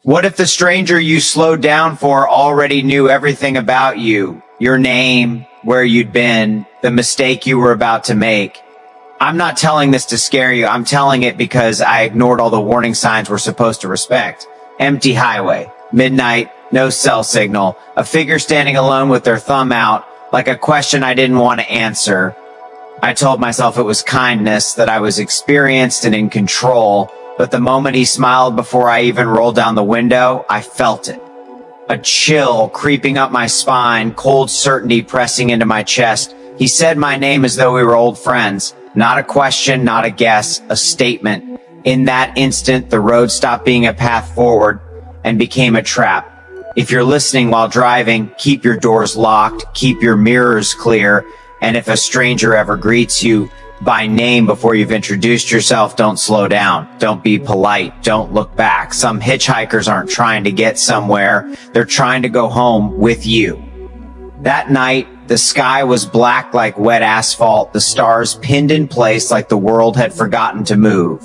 What if the stranger you slowed down for already knew everything about you? Your name, where you'd been, the mistake you were about to make. I'm not telling this to scare you. I'm telling it because I ignored all the warning signs we're supposed to respect. Empty highway, midnight, no cell signal, a figure standing alone with their thumb out, like a question I didn't want to answer. I told myself it was kindness, that I was experienced and in control, but the moment he smiled before I even rolled down the window, I felt it. A chill creeping up my spine, cold certainty pressing into my chest. He said my name as though we were old friends. Not a question, not a guess, a statement. In that instant, the road stopped being a path forward and became a trap. If you're listening while driving, keep your doors locked, keep your mirrors clear, and if a stranger ever greets you by name before you've introduced yourself, don't slow down. Don't be polite. Don't look back. Some hitchhikers aren't trying to get somewhere. They're trying to go home with you. That night, the sky was black like wet asphalt, the stars pinned in place like the world had forgotten to move.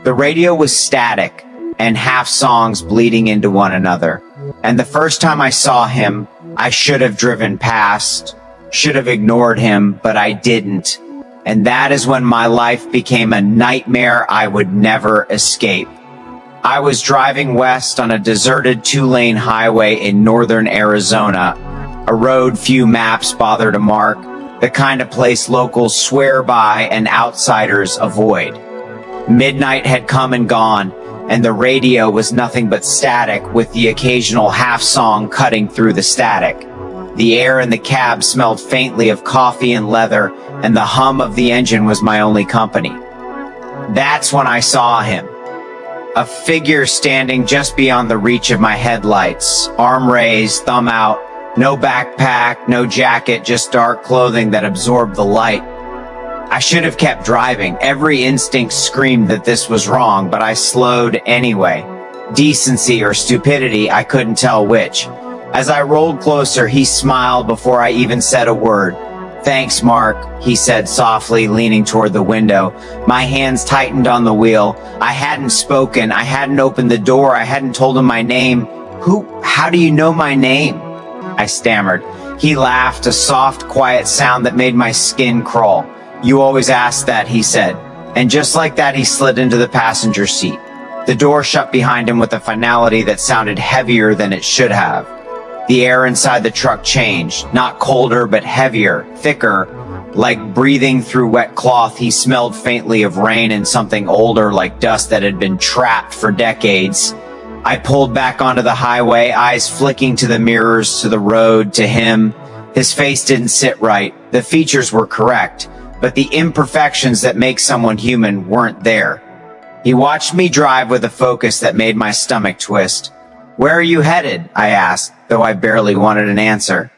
The radio was static, and half songs bleeding into one another. And the first time I saw him, I should have driven past, should have ignored him, but I didn't. And that is when my life became a nightmare I would never escape. I was driving west on a deserted 2-lane highway in northern Arizona, a road few maps bother to mark, the kind of place locals swear by and outsiders avoid. Midnight had come and gone, and the radio was nothing but static, with the occasional half-song cutting through the static. The air in the cab smelled faintly of coffee and leather, and the hum of the engine was my only company. That's when I saw him. A figure standing just beyond the reach of my headlights, arm raised, thumb out, no backpack, no jacket, just dark clothing that absorbed the light. I should have kept driving. Every instinct screamed that this was wrong, but I slowed anyway. Decency or stupidity, I couldn't tell which. As I rolled closer, he smiled before I even said a word. "Thanks, Mark," he said softly, leaning toward the window. My hands tightened on the wheel. I hadn't spoken. I hadn't opened the door. I hadn't told him my name. How do you know my name?" I stammered. He laughed, a soft, quiet sound that made my skin crawl. "You always ask that," he said. And just like that, he slid into the passenger seat. The door shut behind him with a finality that sounded heavier than it should have. The air inside the truck changed, not colder, but heavier, thicker. Like breathing through wet cloth, he smelled faintly of rain and something older, like dust that had been trapped for decades. I pulled back onto the highway, eyes flicking to the mirrors, to the road, to him. His face didn't sit right. The features were correct, but the imperfections that make someone human weren't there. He watched me drive with a focus that made my stomach twist. "Where are you headed?" I asked, though I barely wanted an answer.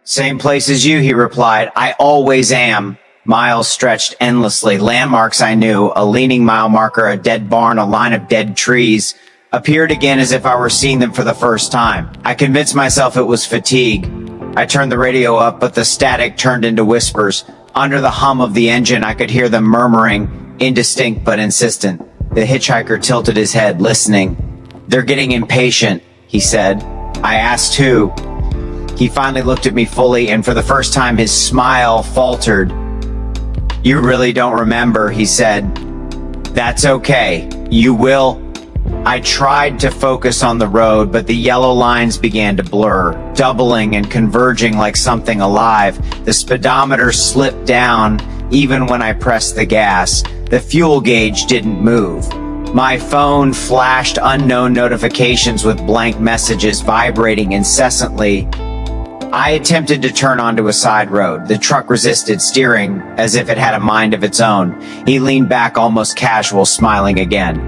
"Same place as you," he replied. "I always am." Miles stretched endlessly. Landmarks I knew, a leaning mile marker, a dead barn, a line of dead trees, appeared again as if I were seeing them for the first time. I convinced myself it was fatigue. I turned the radio up, but the static turned into whispers. Under the hum of the engine, I could hear them murmuring, indistinct but insistent. The hitchhiker tilted his head, listening. "They're getting impatient," he said. I asked who. He finally looked at me fully, and for the first time his smile faltered. "You really don't remember," he said. "That's okay. You will." I tried to focus on the road, but the yellow lines began to blur, doubling and converging like something alive. The speedometer slipped down even when I pressed the gas. The fuel gauge didn't move. My phone flashed unknown notifications with blank messages vibrating incessantly. I attempted to turn onto a side road. The truck resisted, steering as if it had a mind of its own. He leaned back almost casual, smiling again.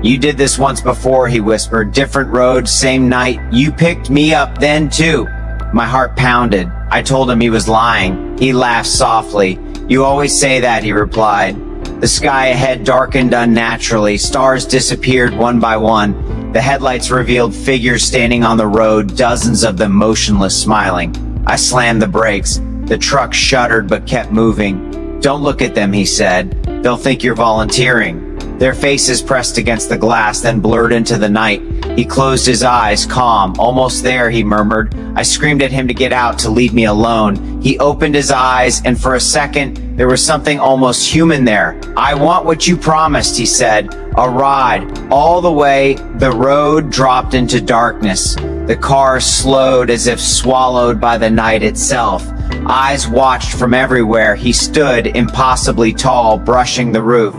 "You did this once before," he whispered. "Different road, same night. You picked me up then too." My heart pounded. I told him he was lying. He laughed softly. "You always say that," he replied. The sky ahead darkened unnaturally. Stars disappeared one by one. The headlights revealed figures standing on the road, dozens of them motionless, smiling. I slammed the brakes. The truck shuddered but kept moving. "Don't look at them," he said. "They'll think you're volunteering." their faces pressed against the glass, then blurred into the night. He closed his eyes, calm. "Almost there," he murmured. I screamed at him to get out, to leave me alone. He opened his eyes, and for a second, there was something almost human there. "I want what you promised," he said. A ride. All the way, the road dropped into darkness. The car slowed as if swallowed by the night itself. Eyes watched from everywhere. He stood, impossibly tall, brushing the roof.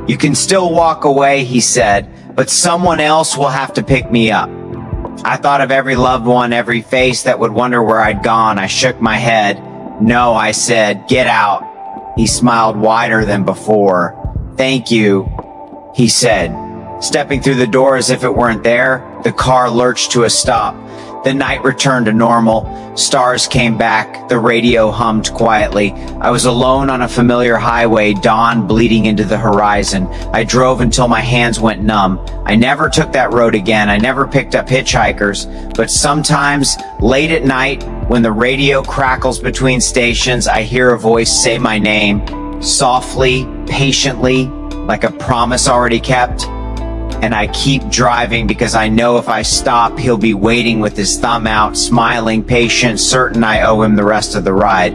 "You can still walk away," he said, "but someone else will have to pick me up." I thought of every loved one, every face that would wonder where I'd gone. I shook my head. "No," I said, "get out." He smiled wider than before. "Thank you," he said. Stepping through the door as if it weren't there, the car lurched to a stop. The night returned to normal. Stars came back. The radio hummed quietly. I was alone on a familiar highway, dawn bleeding into the horizon. I drove until my hands went numb. I never took that road again. I never picked up hitchhikers. But sometimes, late at night, when the radio crackles between stations, I hear a voice say my name, softly, patiently, like a promise already kept. And I keep driving because I know if I stop, he'll be waiting with his thumb out, smiling, patient, certain I owe him the rest of the ride.